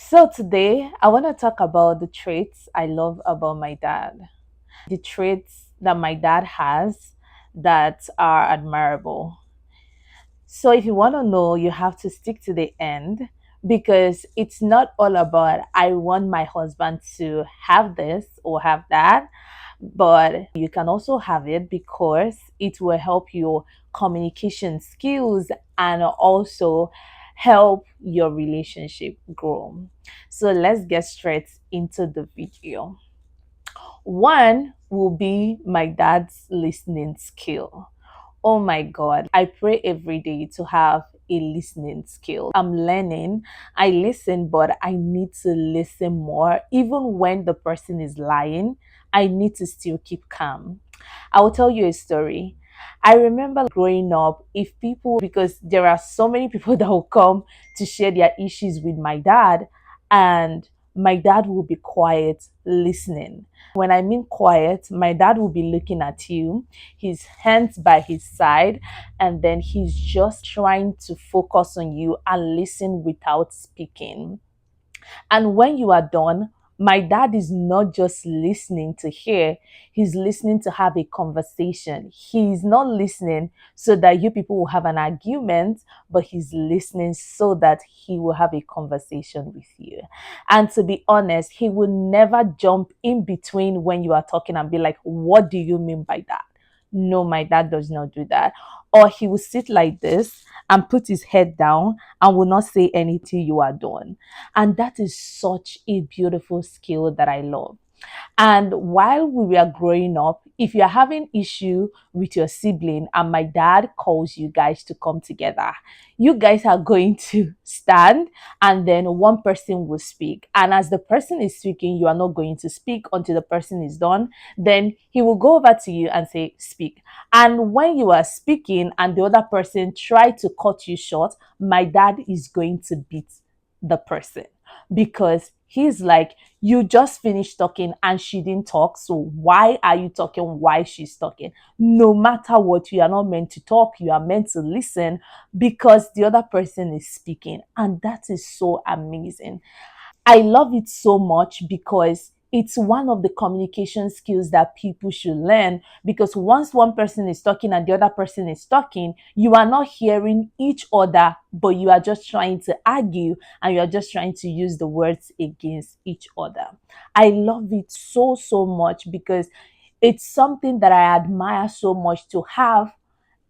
So today I want to talk about the traits I love about my dad. The traits that my dad has that are admirable. So if you want to know, you have to stick to the end because it's not all about I want my husband to have this or have that, but you can also have it because it will help your communication skills and also help your relationship grow. So let's get straight into the video. One will be my dad's listening skill. Oh my God, I pray every day to have a listening skill. I'm learning. I listen, but I need to listen more. Even when the person is lying, I need to still keep calm. I will tell you a story. I remember growing up, if people, because there are so many people that will come to share their issues with my dad, and my dad will be quiet listening. When I mean quiet, my dad will be looking at you, his hands by his side, and then he's just trying to focus on you and listen without speaking. And when you are done, my dad is not just listening to hear, he's listening to have a conversation. He's not listening so that you people will have an argument, but he's listening so that he will have a conversation with you. And to be honest, he will never jump in between when you are talking and be like, "What do you mean by that?" No, my dad does not do that. Or he will sit like this and put his head down and will not say anything you are done. And that is such a beautiful skill that I love. And while we were growing up, if you're having issue with your sibling and my dad calls you guys to come together, you guys are going to stand and then one person will speak. And as the person is speaking, you are not going to speak until the person is done. Then he will go over to you and say, speak. And when you are speaking and the other person try to cut you short, my dad is going to beat the person because he's like, you just finished talking and she didn't talk. So why are you talking while she's talking? No matter what, you are not meant to talk. You are meant to listen because the other person is speaking. And that is so amazing. I love it so much because it's one of the communication skills that people should learn because once one person is talking and the other person is talking, you are not hearing each other, but you are just trying to argue and you are just trying to use the words against each other. I love it so, so much because it's something that I admire so much to have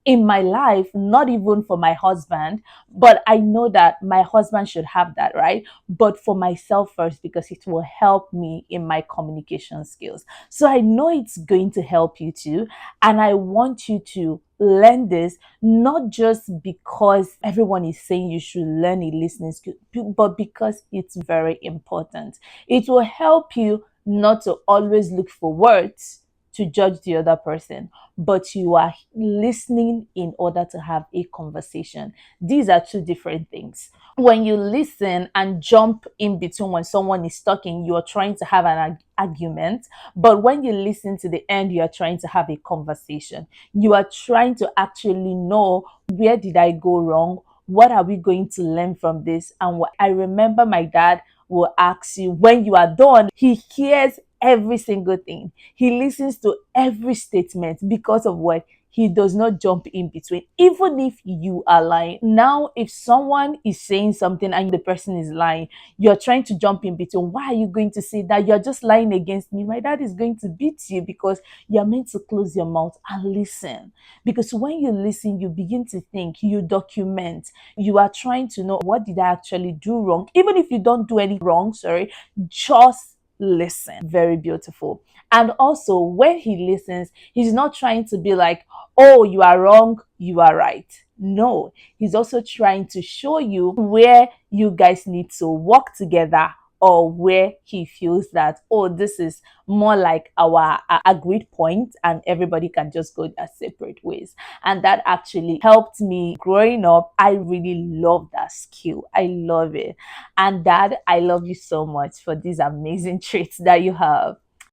in my life, not even for my husband, but I know that my husband should have that, right? But for myself first, because it will help me in my communication skills. So I know it's going to help you too. And I want you to learn this, not just because everyone is saying you should learn a listening skill, but because it's very important. It will help you not to always look for words to judge the other person, but you are listening in order to have a conversation. These are two different things. When you listen and jump in between when someone is talking, you're trying to have an argument. But when you listen to the end, you are trying to have a conversation. You are trying to actually know, where did I go wrong? What are we going to learn from this? And what I remember my dad will ask you when you are done, he hears every single thing. He listens to every statement because of what he does not jump in between, even if you are lying. Now, if someone is saying something and the person is lying, you're trying to jump in between. Why are you going to say that? You're just lying against me. My dad is going to beat you because you're meant to close your mouth and listen. Because when you listen, you begin to think, you document, you are trying to know, what did I actually do wrong? Even if you don't do any wrong, sorry, just listen. Very beautiful. And also, when he listens, he's not trying to be like, oh, you are wrong, you are right. No, he's also trying to show you where you guys need to work together, or where he feels that, oh, this is more like our agreed point and everybody can just go their separate ways. And that actually helped me growing up. I really love that skill. I love it. And dad, I love you so much for these amazing traits that you have.